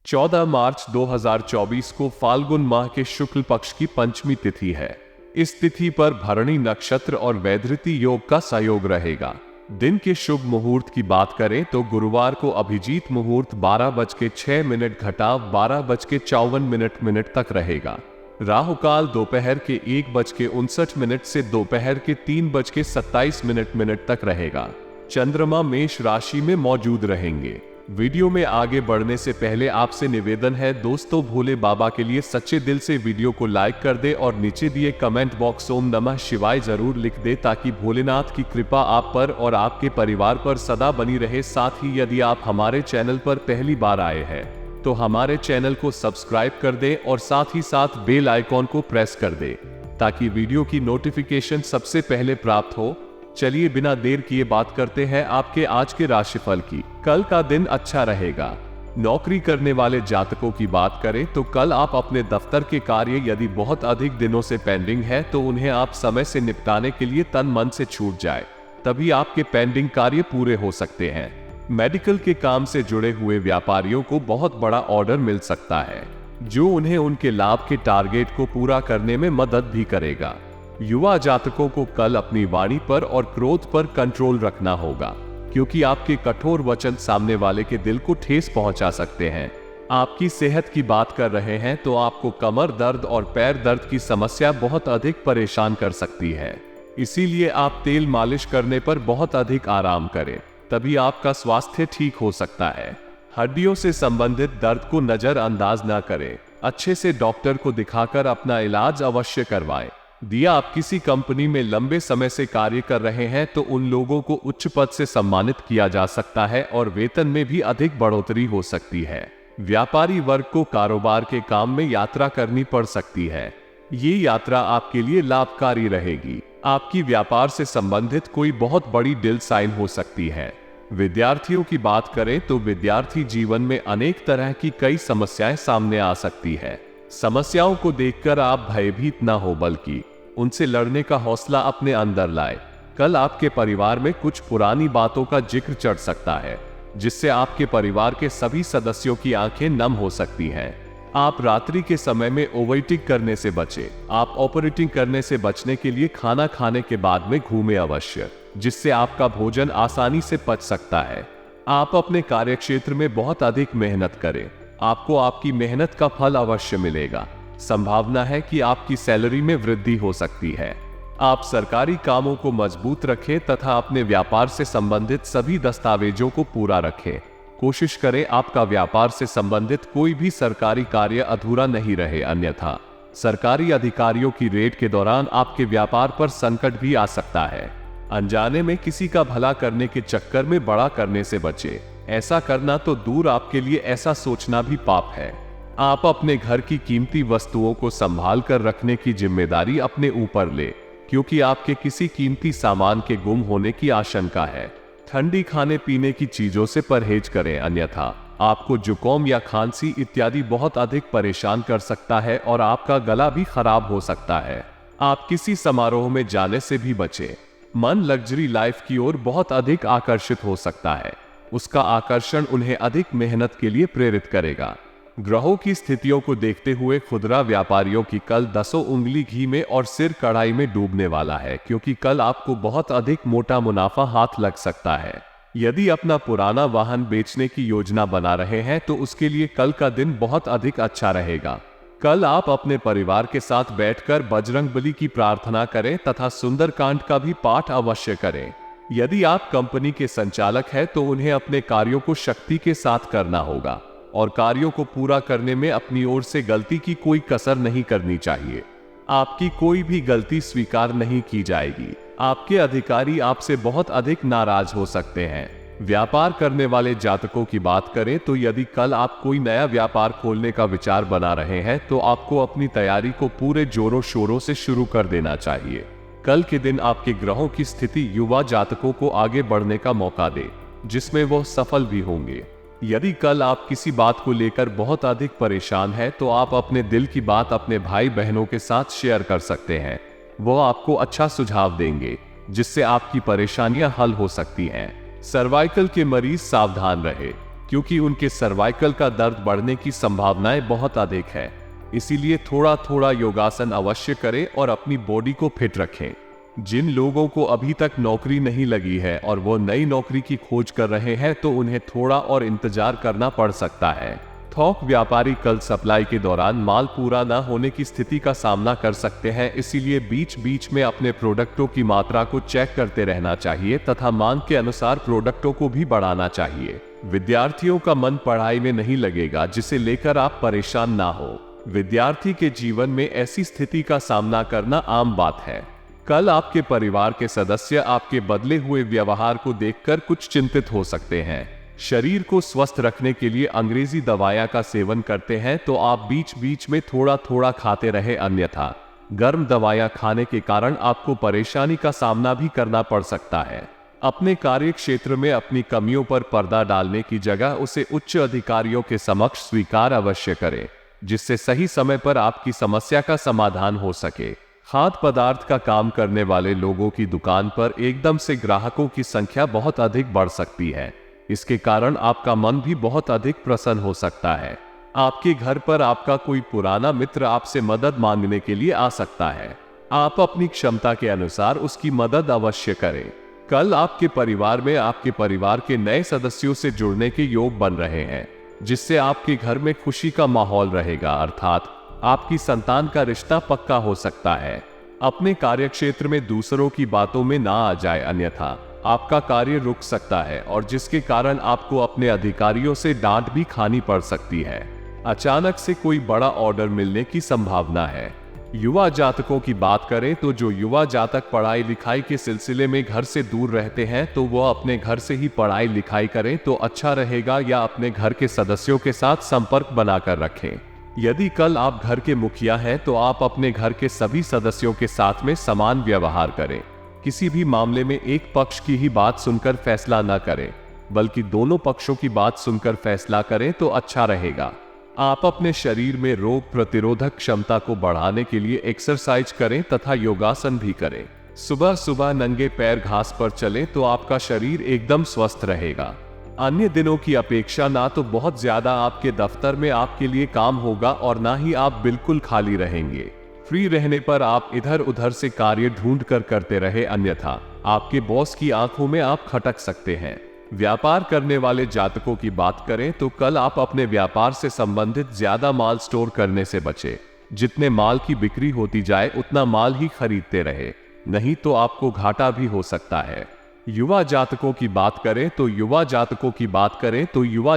14 मार्च 2024 को फाल्गुन माह के शुक्ल पक्ष की पंचमी तिथि है। इस तिथि पर भरणी नक्षत्र और वैधृति योग का सहयोग रहेगा। दिन के शुभ मुहूर्त की बात करें तो गुरुवार को अभिजीत मुहूर्त 12:06 घटाव 12:54 तक रहेगा। राहु काल दोपहर के 1:59 से दोपहर के 3:27 तक रहेगा। चंद्रमा मेष राशि में मौजूद रहेंगे। वीडियो में आगे बढ़ने से पहले आपसे निवेदन है दोस्तों, भोले बाबा के लिए सच्चे दिल से वीडियो को लाइक कर दे और नीचे दिए कमेंट बॉक्स ओम नमः शिवाय जरूर लिख दे ताकि भोलेनाथ की कृपा आप पर और आपके परिवार पर सदा बनी रहे। साथ ही यदि आप हमारे चैनल पर पहली बार आए हैं तो हमारे चैनल को सब्सक्राइब कर दे और साथ ही साथ बेल आइकॉन को प्रेस कर दे ताकि वीडियो की नोटिफिकेशन सबसे पहले प्राप्त हो। चलिए बिना देर किए बात करते हैं आपके आज के राशिफल की। कल का दिन अच्छा रहेगा। नौकरी करने वाले जातकों की बात करें तो कल आप अपने दफ्तर के कार्य यदि बहुत अधिक दिनों से पेंडिंग है तो उन्हें आप समय से निपटाने के लिए तन मन से छूट जाए, तभी आपके पेंडिंग कार्य पूरे हो सकते हैं। मेडिकल के काम से जुड़े हुए व्यापारियों को बहुत बड़ा ऑर्डर मिल सकता है जो उन्हें उनके लाभ के टारगेट को पूरा करने में मदद भी करेगा। युवा जातकों को कल अपनी वाणी पर और क्रोध पर कंट्रोल रखना होगा क्योंकि आपके कठोर वचन सामने वाले के दिल को ठेस पहुंचा सकते हैं। आपकी सेहत की बात कर रहे हैं तो आपको कमर दर्द और पैर दर्द की समस्या बहुत अधिक परेशान कर सकती है, इसीलिए आप तेल मालिश करने पर बहुत अधिक आराम करें, तभी आपका स्वास्थ्य ठीक हो सकता है। हड्डियों से संबंधित दर्द को नजरअंदाज न करें, अच्छे से डॉक्टर को दिखाकर अपना इलाज अवश्य करवाएं। दिया आप किसी कंपनी में लंबे समय से कार्य कर रहे हैं तो उन लोगों को उच्च पद से सम्मानित किया जा सकता है और वेतन में भी अधिक बढ़ोतरी हो सकती है। व्यापारी वर्ग को कारोबार के काम में यात्रा करनी पड़ सकती है। ये यात्रा आपके लिए लाभकारी रहेगी। आपकी व्यापार से संबंधित कोई बहुत बड़ी डील साइन हो सकती है। विद्यार्थियों की बात करें तो विद्यार्थी जीवन में अनेक तरह की कई समस्याएं सामने आ सकती है। समस्याओं को देखकर आप भयभीत ना हो बल्कि उनसे लड़ने का हौसला अपने अंदर लाए। कल आपके परिवार में कुछ पुरानी बातों का जिक्र चढ़ सकता है जिससे आपके परिवार के सभी सदस्यों की आंखें नम हो सकती हैं। आप रात्रि के समय में ओवरईटिंग करने से बचें। आप ओवरईटिंग करने से बचने के लिए खाना खाने के बाद में घूमें अवश्य, जिससे आपका भोजन आसानी से पच सकता है। आप अपने कार्यक्षेत्र में बहुत अधिक मेहनत करें, आपको आपकी मेहनत का फल अवश्य मिलेगा। संभावना है कि आपकी सैलरी में वृद्धि हो सकती है। आप सरकारी कामों को मजबूत रखें तथा अपने व्यापार से संबंधित सभी दस्तावेजों को पूरा रखें। कोशिश करें आपका व्यापार से संबंधित कोई भी सरकारी कार्य अधूरा नहीं रहे, अन्यथा सरकारी अधिकारियों की रेड के दौरान आपके व्यापार पर संकट भी आ सकता है। अनजाने में किसी का भला करने के चक्कर में बड़ा करने से बचें। ऐसा करना तो दूर, आपके लिए ऐसा सोचना भी पाप है। आप अपने घर की कीमती वस्तुओं को संभाल कर रखने की जिम्मेदारी अपने ऊपर ले क्योंकि आपके किसी कीमती सामान के गुम होने की आशंका है। ठंडी खाने पीने की चीजों से परहेज करें, अन्यथा आपको जुकाम या खांसी इत्यादि बहुत अधिक परेशान कर सकता है और आपका गला भी खराब हो सकता है। आप किसी समारोह में जाने से भी बचें। मन लग्जरी लाइफ की ओर बहुत अधिक आकर्षित हो सकता है। उसका आकर्षण उन्हें अधिक मेहनत के लिए प्रेरित करेगा। ग्रहों की स्थितियों को देखते हुए खुदरा व्यापारियों की कल 10 उंगली घी में और सिर कढ़ाई में डूबने वाला है क्योंकि कल आपको बहुत अधिक मोटा मुनाफा हाथ लग सकता है। यदि अपना पुराना वाहन बेचने की योजना बना रहे हैं तो उसके लिए कल का दिन बहुत अधिक अच्छा रहेगा। कल आप अपने परिवार के साथ बैठकर बजरंगबली की प्रार्थना करें तथा सुंदरकांड का भी पाठ अवश्य करें। यदि आप कंपनी के संचालक हैं तो उन्हें अपने कार्यों को शक्ति के साथ करना होगा और कार्यों को पूरा करने में अपनी ओर से गलती की कोई कसर नहीं करनी चाहिए। आपकी कोई भी गलती स्वीकार नहीं की जाएगी। आपके अधिकारी आपसे बहुत अधिक नाराज हो सकते हैं। व्यापार करने वाले जातकों की बात करें तो यदि कल आप कोई नया व्यापार खोलने का विचार बना रहे हैं तो आपको अपनी तैयारी को पूरे जोरों शोरों से शुरू कर देना चाहिए। कल के दिन आपके ग्रहों की स्थिति युवा जातकों को आगे बढ़ने का मौका दे जिसमें वो सफल भी होंगे। यदि कल आप किसी बात को लेकर बहुत अधिक परेशान हैं तो आप अपने दिल की बात अपने भाई बहनों के साथ शेयर कर सकते हैं। वो आपको अच्छा सुझाव देंगे जिससे आपकी परेशानियां हल हो सकती हैं। सर्वाइकल के मरीज सावधान रहे। क्योंकि उनके सर्वाइकल का दर्द बढ़ने की संभावनाएं बहुत अधिक है। इसीलिए थोड़ा थोड़ा योगासन अवश्य करें और अपनी बॉडी को फिट रखें। जिन लोगों को अभी तक नौकरी नहीं लगी है और वो नई नौकरी की खोज कर रहे हैं तो उन्हें थोड़ा और इंतजार करना पड़ सकता है। थोक व्यापारी कल सप्लाई के दौरान माल पूरा न होने की स्थिति का सामना कर सकते हैं, इसीलिए बीच बीच में अपने प्रोडक्टों की मात्रा को चेक करते रहना चाहिए तथा मांग के अनुसार प्रोडक्टों को भी बढ़ाना चाहिए। विद्यार्थियों का मन पढ़ाई में नहीं लगेगा, जिसे लेकर आप परेशान ना हो। विद्यार्थी के जीवन में ऐसी स्थिति का सामना करना आम बात है। कल आपके परिवार के सदस्य आपके बदले हुए व्यवहार को देखकर कुछ चिंतित हो सकते हैं। शरीर को स्वस्थ रखने के लिए अंग्रेजी दवाइयां का सेवन करते हैं तो आप बीच बीच में थोड़ा थोड़ा खाते रहे, अन्यथा गर्म दवाइयां खाने के कारण आपको परेशानी का सामना भी करना पड़ सकता है। अपने कार्य क्षेत्र में अपनी कमियों पर पर्दा डालने की जगह उसे उच्च अधिकारियों के समक्ष स्वीकार अवश्य करें, जिससे सही समय पर आपकी समस्या का समाधान हो सके। खाद्य पदार्थ का काम करने वाले लोगों की दुकान पर एकदम से ग्राहकों की संख्या बहुत अधिक बढ़ सकती है। इसके कारण आपका मन भी बहुत अधिक प्रसन्न हो सकता है। आपके घर पर आपका कोई पुराना मित्र आपसे मदद मांगने के लिए आ सकता है। आप अपनी क्षमता के अनुसार उसकी मदद अवश्य करें। कल आपके परिवार में आपके परिवार के नए सदस्यों से जुड़ने के योग बन रहे हैं, जिससे आपके घर में खुशी का माहौल रहेगा, अर्थात आपकी संतान का रिश्ता पक्का हो सकता है। अपने कार्यक्षेत्र में दूसरों की बातों में ना आ जाए, अन्यथा आपका कार्य रुक सकता है और जिसके कारण आपको अपने अधिकारियों से डांट भी खानी पड़ सकती है। अचानक से कोई बड़ा ऑर्डर मिलने की संभावना है। युवा जातकों की बात करें तो जो युवा जातक पढ़ाई लिखाई के सिलसिले में घर से दूर रहते हैं तो वह अपने घर से ही पढ़ाई लिखाई करें तो अच्छा रहेगा, या अपने घर के सदस्यों के साथ संपर्क बनाकर रखें। यदि कल आप घर के मुखिया हैं तो आप अपने घर के सभी सदस्यों के साथ में समान व्यवहार करें। किसी भी मामले में एक पक्ष की ही बात सुनकर फैसला न करें, बल्कि दोनों पक्षों की बात सुनकर फैसला करें तो अच्छा रहेगा। आप अपने शरीर में रोग प्रतिरोधक क्षमता को बढ़ाने के लिए एक्सरसाइज करें तथा योगासन भी करें। सुबह सुबह नंगे पैर घास पर चलें तो आपका शरीर एकदम स्वस्थ रहेगा। अन्य दिनों की अपेक्षा ना तो बहुत ज्यादा आपके दफ्तर में आपके लिए काम होगा और ना ही आप बिल्कुल खाली रहेंगे। फ्री रहने पर आप इधर उधर से कार्य ढूंढ कर करते रहे, अन्यथा आपके बॉस की आंखों में आप खटक सकते हैं। व्यापार करने वाले जातकों की बात करें तो कल आप अपने व्यापार से संबंधित ज्यादा माल स्टोर करने से बचें। जितने माल की बिक्री होती जाए उतना माल ही खरीदते रहे, नहीं तो आपको घाटा भी हो सकता है। युवा जातकों की बात करें तो युवा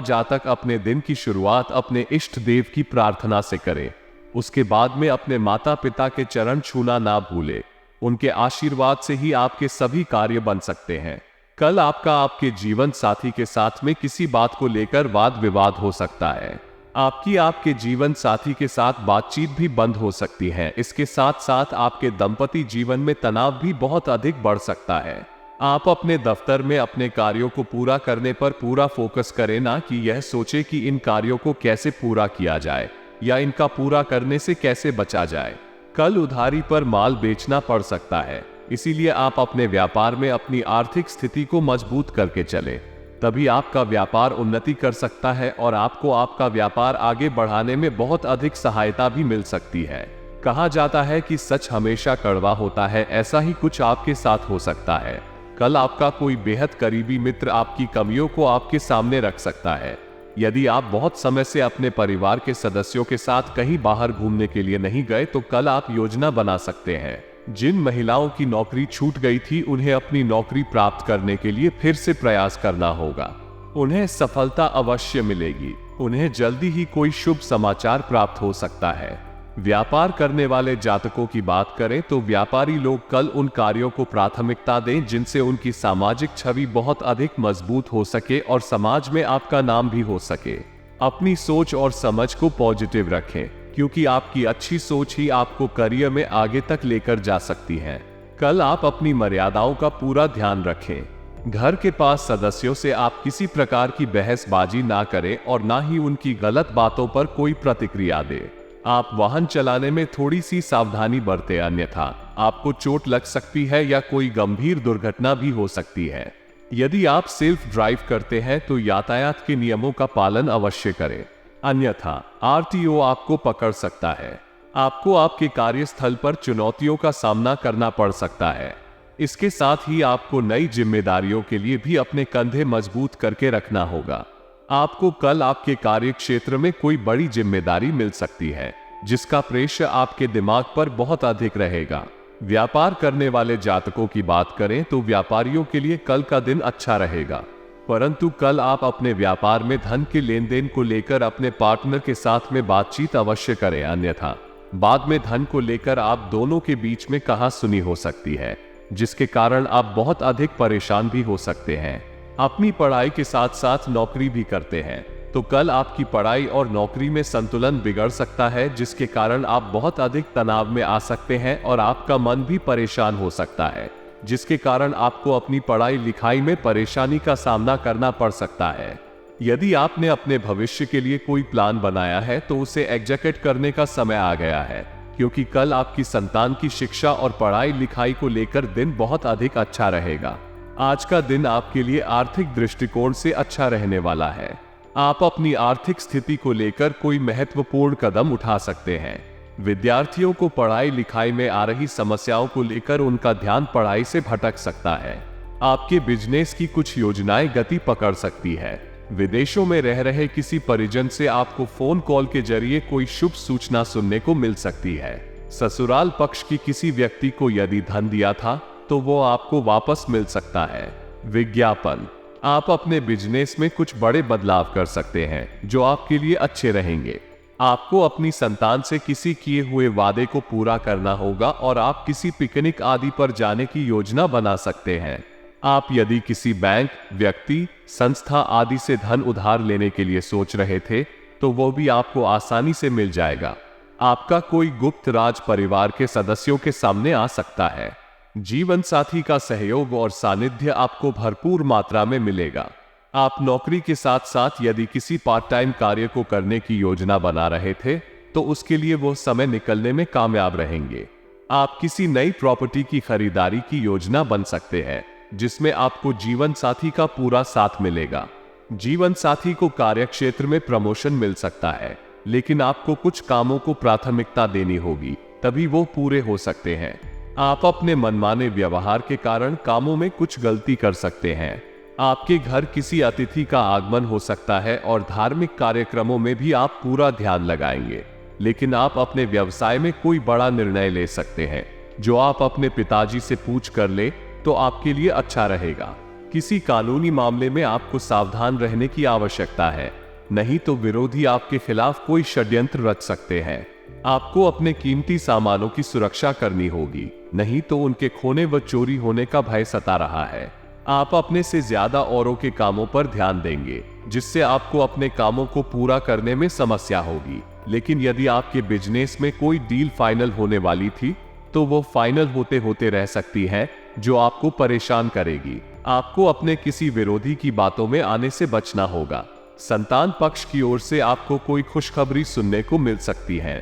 जातक अपने दिन की शुरुआत अपने इष्ट देव की प्रार्थना से करें। उसके बाद में अपने माता पिता के चरण छूना ना भूले। उनके आशीर्वाद से ही आपके सभी कार्य बन सकते हैं। कल आपके जीवन साथी के साथ में किसी बात को लेकर वाद विवाद हो सकता है। आपके जीवन साथी के साथ बातचीत भी बंद हो सकती है। इसके साथ साथ आपके दंपति जीवन में तनाव भी बहुत अधिक बढ़ सकता है। आप अपने दफ्तर में अपने कार्यों को पूरा करने पर पूरा फोकस करें, ना कि यह सोचे कि इन कार्यों को कैसे पूरा किया जाए या इनका पूरा करने से कैसे बचा जाए। कल उधारी पर माल बेचना पड़ सकता है, इसीलिए आप अपने व्यापार में अपनी आर्थिक स्थिति को मजबूत करके चलें, तभी आपका व्यापार उन्नति कर सकता है और आपको आपका व्यापार आगे बढ़ाने में बहुत अधिक सहायता भी मिल सकती है। कहा जाता है कि सच हमेशा कड़वा होता है, ऐसा ही कुछ आपके साथ हो सकता है। कल आपका कोई बेहद करीबी मित्र आपकी कमियों को आपके सामने रख सकता है। यदि आप बहुत समय से अपने परिवार के सदस्यों के साथ कहीं बाहर घूमने के लिए नहीं गए तो कल आप योजना बना सकते हैं। जिन महिलाओं की नौकरी छूट गई थी उन्हें अपनी नौकरी प्राप्त करने के लिए फिर से प्रयास करना होगा। उन्हें सफलता अवश्य मिलेगी। उन्हें जल्दी ही कोई शुभ समाचार प्राप्त हो सकता है। व्यापार करने वाले जातकों की बात करें तो व्यापारी लोग कल उन कार्यों को प्राथमिकता दें जिनसे उनकी सामाजिक छवि बहुत अधिक मजबूत हो सके और समाज में आपका नाम भी हो सके। अपनी सोच और समझ को पॉजिटिव रखें, क्योंकि आपकी अच्छी सोच ही आपको करियर में आगे तक लेकर जा सकती है। कल आप अपनी मर्यादाओं का पूरा ध्यान रखें। घर के पास सदस्यों से आप किसी प्रकार की बहसबाजी ना करें और ना ही उनकी गलत बातों पर कोई प्रतिक्रिया दें। आप वाहन चलाने में थोड़ी सी सावधानी बरतें, अन्यथा आपको चोट लग सकती है या कोई गंभीर दुर्घटना भी हो सकती है। यदि आप सेल्फ ड्राइव करते हैं तो यातायात के नियमों का पालन अवश्य करें, अन्यथा आरटीओ आपको पकड़ सकता है। आपको आपके कार्यस्थल पर चुनौतियों का सामना करना पड़ सकता है। इसके साथ ही आपको नई जिम्मेदारियों के लिए भी अपने कंधे मजबूत करके रखना होगा। आपको कल आपके कार्य क्षेत्र में कोई बड़ी जिम्मेदारी मिल सकती है, जिसका प्रेशर आपके दिमाग पर बहुत अधिक रहेगा। व्यापार करने वाले जातकों की बात करें तो व्यापारियों के लिए कल का दिन अच्छा रहेगा, परंतु कल आप अपने व्यापार में धन के लेन देन को लेकर अपने पार्टनर के साथ में बातचीत अवश्य करें, अन्यथा बाद में धन को लेकर आप दोनों के बीच में कहासुनी हो सकती है, जिसके कारण आप बहुत अधिक परेशान भी हो सकते हैं। अपनी पढ़ाई के साथ साथ नौकरी भी करते हैं तो कल आपकी पढ़ाई और नौकरी में संतुलन बिगड़ सकता है, जिसके कारण आप बहुत अधिक तनाव में आ सकते हैं और आपका मन भी परेशान हो सकता है, जिसके कारण आपको अपनी पढ़ाई लिखाई में परेशानी का सामना करना पड़ सकता है। यदि आपने अपने भविष्य के लिए कोई प्लान बनाया है तो उसे एग्जीक्यूट करने का समय आ गया है, क्योंकि कल आपकी संतान की शिक्षा और पढ़ाई लिखाई को लेकर दिन बहुत अधिक अच्छा रहेगा। आज का दिन आपके लिए आर्थिक दृष्टिकोण से अच्छा रहने वाला है। आप अपनी आर्थिक स्थिति को लेकर कोई महत्वपूर्ण कदम उठा सकते हैं। विद्यार्थियों को पढ़ाई लिखाई में आ रही समस्याओं को लेकर उनका ध्यान पढ़ाई से भटक सकता है। आपके बिजनेस की कुछ योजनाएं गति पकड़ सकती है। विदेशों में रह रहे किसी परिजन से आपको फोन कॉल के जरिए कोई शुभ सूचना सुनने को मिल सकती है। ससुराल पक्ष की किसी व्यक्ति को यदि धन दिया था तो वो आपको वापस मिल सकता है। विज्ञापन, आप अपने बिजनेस में कुछ बड़े बदलाव कर सकते हैं जो आपके लिए अच्छे रहेंगे। आपको अपनी संतान से किसी किए हुए वादे को पूरा करना होगा और आप किसी पिकनिक आदि पर जाने की योजना बना सकते हैं। आप यदि किसी बैंक, व्यक्ति, संस्था आदि से धन उधार लेने के लिए सोच रहे थे तो वो भी आपको आसानी से मिल जाएगा। आपका कोई गुप्त राज परिवार के सदस्यों के सामने आ सकता है। जीवन साथी का सहयोग और सानिध्य आपको भरपूर मात्रा में मिलेगा। आप नौकरी के साथ साथ यदि किसी पार्ट टाइम कार्य को करने की योजना बना रहे थे तो उसके लिए वो समय निकलने में कामयाब रहेंगे। आप किसी नई प्रॉपर्टी की खरीदारी की योजना बन सकते हैं, जिसमें आपको जीवन साथी का पूरा साथ मिलेगा। जीवन साथी को कार्य क्षेत्र में प्रमोशन मिल सकता है, लेकिन आपको कुछ कामों को प्राथमिकता देनी होगी, तभी वो पूरे हो सकते हैं। आप अपने मनमाने व्यवहार के कारण कामों में कुछ गलती कर सकते हैं। आपके घर किसी अतिथि का आगमन हो सकता है और धार्मिक कार्यक्रमों में भी आप पूरा ध्यान लगाएंगे, लेकिन आप अपने व्यवसाय में कोई बड़ा निर्णय ले सकते हैं जो आप अपने पिताजी से पूछ कर ले तो आपके लिए अच्छा रहेगा। किसी कानूनी मामले में आपको सावधान रहने की आवश्यकता है, नहीं तो विरोधी आपके खिलाफ कोई षड्यंत्र रच सकते हैं। आपको अपने कीमती सामानों की सुरक्षा करनी होगी, नहीं तो उनके खोने व चोरी होने का भय सता रहा है। आप अपने से ज्यादा औरों के कामों पर ध्यान देंगे, जिससे आपको अपने कामों को पूरा करने में समस्या होगी। लेकिन यदि आपके बिजनेस में कोई डील फाइनल होने वाली थी तो वो फाइनल होते होते रह सकती है, जो आपको परेशान करेगी। आपको अपने किसी विरोधी की बातों में आने से बचना होगा। संतान पक्ष की ओर से आपको कोई खुशखबरी सुनने को मिल सकती है।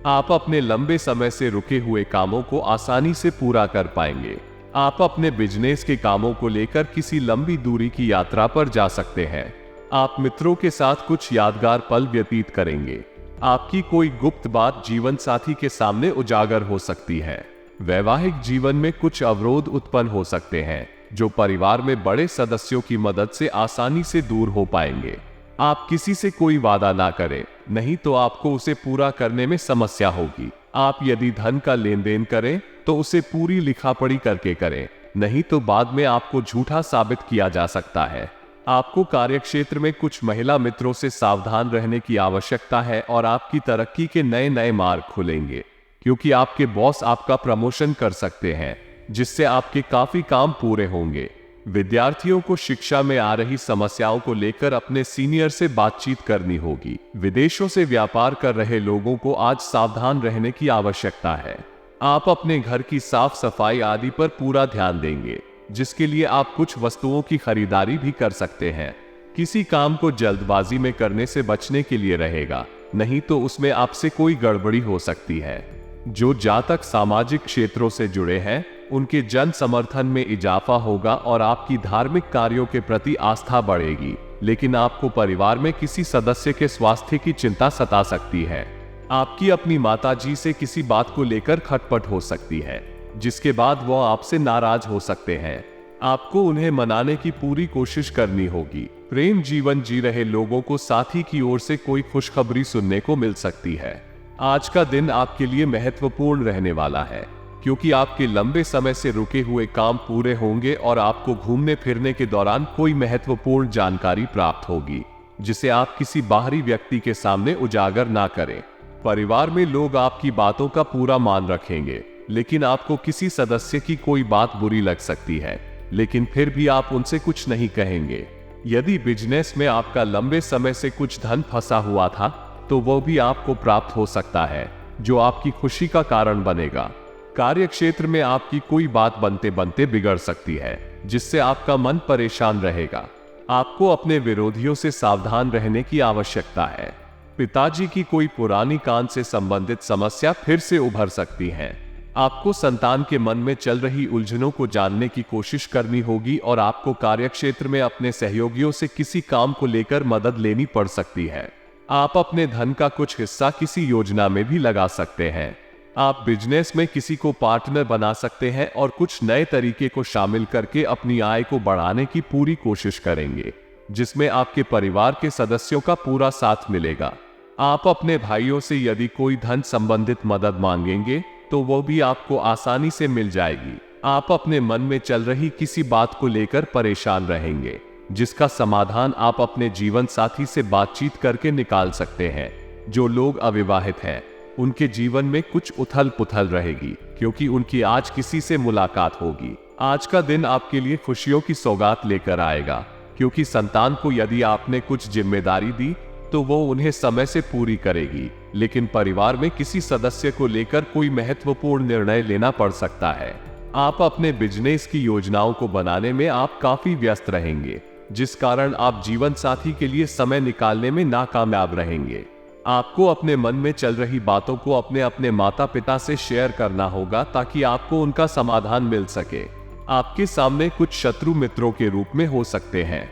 आप अपने लंबे समय से रुके हुए कामों को आसानी से पूरा कर पाएंगे। आप अपने बिजनेस के कामों को लेकर किसी लंबी दूरी की यात्रा पर जा सकते हैं। आप मित्रों के साथ कुछ यादगार पल व्यतीत करेंगे। आपकी कोई गुप्त बात जीवन साथी के सामने उजागर हो सकती है। वैवाहिक जीवन में कुछ अवरोध उत्पन्न हो सकते हैं, जो परिवार में बड़े सदस्यों की मदद से आसानी से दूर हो पाएंगे। आप किसी से कोई वादा ना करें, नहीं तो आपको उसे पूरा करने में समस्या होगी। आप यदि धन का लेन देन करें तो उसे पूरी लिखा पढ़ी करके करें, नहीं तो बाद में आपको झूठा साबित किया जा सकता है। आपको कार्यक्षेत्र में कुछ महिला मित्रों से सावधान रहने की आवश्यकता है और आपकी तरक्की के नए नए मार्ग खुलेंगे, क्योंकि आपके बॉस आपका प्रमोशन कर सकते हैं, जिससे आपके काफी काम पूरे होंगे। विद्यार्थियों को शिक्षा में आ रही समस्याओं को लेकर अपने सीनियर से बातचीत करनी होगी। विदेशों से व्यापार कर रहे लोगों को आज सावधान रहने की आवश्यकता है। आप अपने घर की साफ सफाई आदि पर पूरा ध्यान देंगे, जिसके लिए आप कुछ वस्तुओं की खरीदारी भी कर सकते हैं। किसी काम को जल्दबाजी में करने से बचने के लिए रहेगा, नहीं तो उसमें आपसे कोई गड़बड़ी हो सकती है। जो जातक सामाजिक क्षेत्रों से जुड़े हैं उनके जन समर्थन में इजाफा होगा और आपकी धार्मिक कार्यों के प्रति आस्था बढ़ेगी। लेकिन आपको परिवार में किसी सदस्य के स्वास्थ्य की चिंता सता सकती है। आपकी अपनी माताजी से किसी बात को लेकर खटपट हो सकती है, जिसके बाद वो आपसे नाराज हो सकते हैं। आपको उन्हें मनाने की पूरी कोशिश करनी होगी। प्रेम जीवन जी रहे लोगों को साथी की ओर से कोई खुशखबरी सुनने को मिल सकती है। आज का दिन आपके लिए महत्वपूर्ण रहने वाला है, क्योंकि आपके लंबे समय से रुके हुए काम पूरे होंगे और आपको घूमने फिरने के दौरान कोई महत्वपूर्ण जानकारी प्राप्त होगी, जिसे आप किसी बाहरी व्यक्ति के सामने उजागर ना करें। परिवार में लोग आपकी बातों का पूरा मान रखेंगे, लेकिन आपको किसी सदस्य की कोई बात बुरी लग सकती है, लेकिन फिर भी आप उनसे कुछ नहीं कहेंगे। यदि बिजनेस में आपका लंबे समय से कुछ धन फंसा हुआ था, तो वो भी आपको प्राप्त हो सकता है, जो आपकी खुशी का कारण बनेगा। कार्य क्षेत्र में आपकी कोई बात बनते बनते बिगड़ सकती है, जिससे आपका मन परेशान रहेगा। आपको अपने विरोधियों से सावधान रहने की आवश्यकता है। पिताजी की कोई पुरानी कान से संबंधित समस्या फिर से उभर सकती है। आपको संतान के मन में चल रही उलझनों को जानने की कोशिश करनी होगी और आपको कार्यक्षेत्र में अपने सहयोगियों से किसी काम को लेकर मदद लेनी पड़ सकती है। आप अपने धन का कुछ हिस्सा किसी योजना में भी लगा सकते हैं। आप बिजनेस में किसी को पार्टनर बना सकते हैं और कुछ नए तरीके को शामिल करके अपनी आय को बढ़ाने की पूरी कोशिश करेंगे, जिसमें आपके परिवार के सदस्यों का पूरा साथ मिलेगा। आप अपने भाइयों से यदि कोई धन संबंधित मदद मांगेंगे, तो वो भी आपको आसानी से मिल जाएगी। आप अपने मन में चल रही किसी बात को लेकर परेशान रहेंगे, जिसका समाधान आप अपने जीवन साथी से बातचीत करके निकाल सकते हैं। जो लोग अविवाहित हैं, उनके जीवन में कुछ उथल पुथल रहेगी, क्योंकि उनकी आज किसी से मुलाकात होगी। आज का दिन आपके लिए खुशियों की सौगात लेकर आएगा, क्योंकि संतान को यदि आपने कुछ जिम्मेदारी दी, तो वो उन्हें समय से पूरी करेगी। लेकिन परिवार में किसी सदस्य को लेकर कोई महत्वपूर्ण निर्णय लेना पड़ सकता है। आप अपने बिजनेस की योजनाओं को बनाने में आप काफी व्यस्त रहेंगे, जिस कारण आप जीवन साथी के लिए समय निकालने में नाकामयाब रहेंगे। आपको अपने मन में चल रही बातों को अपने माता पिता से शेयर करना होगा, ताकि आपको उनका समाधान मिल सके। आपके सामने कुछ शत्रु मित्रों के रूप में हो सकते हैं,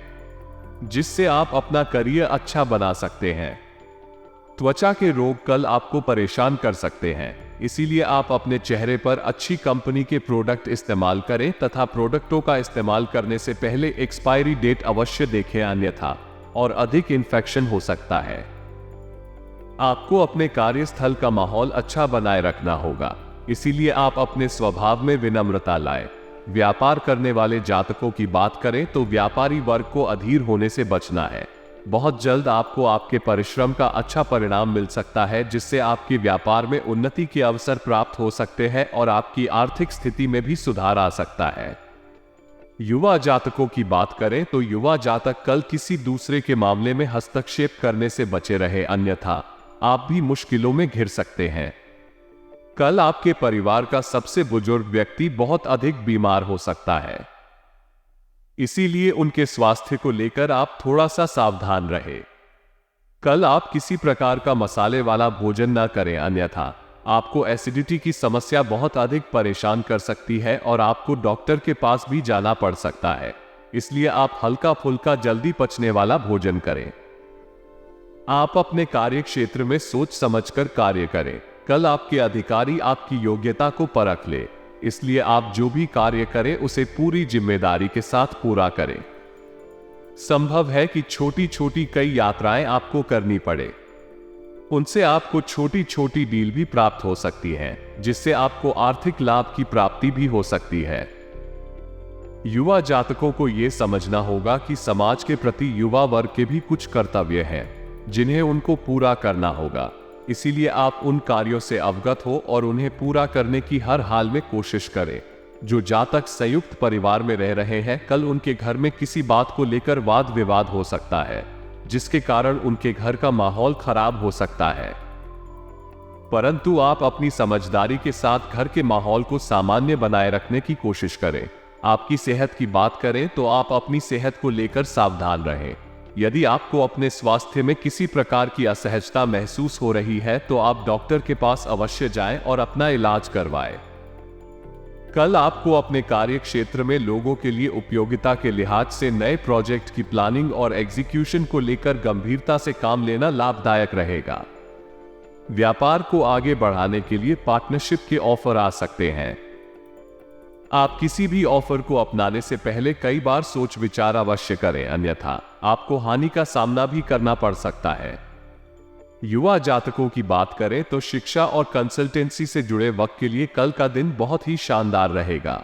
जिससे आप अपना करियर अच्छा बना सकते हैं। त्वचा के रोग कल आपको परेशान कर सकते हैं, इसीलिए आप अपने चेहरे पर अच्छी कंपनी के प्रोडक्ट इस्तेमाल करें तथा प्रोडक्टों का इस्तेमाल करने से पहले एक्सपायरी डेट अवश्य देखें, अन्यथा और अधिक इन्फेक्शन हो सकता है। आपको अपने कार्यस्थल का माहौल अच्छा बनाए रखना होगा, इसीलिए आप अपने स्वभाव में विनम्रता लाएं। व्यापार करने वाले जातकों की बात करें तो व्यापारी वर्ग को अधीर होने से बचना है। बहुत जल्द आपको आपके परिश्रम का अच्छा परिणाम मिल सकता है, जिससे आपके व्यापार में उन्नति के अवसर प्राप्त हो सकते हैं और आपकी आर्थिक स्थिति में भी सुधार आ सकता है। युवा जातकों की बात करें तो युवा जातक कल किसी दूसरे के मामले में हस्तक्षेप करने से बचे रहे, अन्यथा आप भी मुश्किलों में घिर सकते हैं। कल आपके परिवार का सबसे बुजुर्ग व्यक्ति बहुत अधिक बीमार हो सकता है, इसीलिए उनके स्वास्थ्य को लेकर आप थोड़ा सा सावधान रहें। कल आप किसी प्रकार का मसाले वाला भोजन न करें, अन्यथा आपको एसिडिटी की समस्या बहुत अधिक परेशान कर सकती है और आपको डॉक्टर के पास भी जाना पड़ सकता है। इसलिए आप हल्का फुल्का जल्दी पचने वाला भोजन करें। आप अपने कार्य क्षेत्र में सोच समझकर कार्य करें। कल आपके अधिकारी आपकी योग्यता को परख ले, इसलिए आप जो भी कार्य करें उसे पूरी जिम्मेदारी के साथ पूरा करें। संभव है कि छोटी छोटी कई यात्राएं आपको करनी पड़े, उनसे आपको छोटी छोटी डील भी प्राप्त हो सकती हैं, जिससे आपको आर्थिक लाभ की प्राप्ति भी हो सकती है। युवा जातकों को यह समझना होगा कि समाज के प्रति युवा वर्ग के भी कुछ कर्तव्य हैं, जिन्हें उनको पूरा करना होगा। इसीलिए आप उन कार्यों से अवगत हो और उन्हें पूरा करने की हर हाल में कोशिश करें। जो जातक संयुक्त परिवार में रह रहे हैं, कल उनके घर में किसी बात को लेकर वाद विवाद हो सकता है, जिसके कारण उनके घर का माहौल खराब हो सकता है। परंतु आप अपनी समझदारी के साथ घर के माहौल को सामान्य बनाए रखने की कोशिश करें। आपकी सेहत की बात करें तो आप अपनी सेहत को लेकर सावधान रहें। यदि आपको अपने स्वास्थ्य में किसी प्रकार की असहजता महसूस हो रही है, तो आप डॉक्टर के पास अवश्य जाएं और अपना इलाज करवाएं। कल आपको अपने कार्य क्षेत्र में लोगों के लिए उपयोगिता के लिहाज से नए प्रोजेक्ट की प्लानिंग और एग्जीक्यूशन को लेकर गंभीरता से काम लेना लाभदायक रहेगा। व्यापार को आगे बढ़ाने के लिए पार्टनरशिप के ऑफर आ सकते हैं। आप किसी भी ऑफर को अपनाने से पहले कई बार सोच विचार अवश्य करें, अन्यथा आपको हानि का सामना भी करना पड़ सकता है। युवा जातकों की बात करें तो शिक्षा और कंसल्टेंसी से जुड़े वक्त के लिए कल का दिन बहुत ही शानदार रहेगा।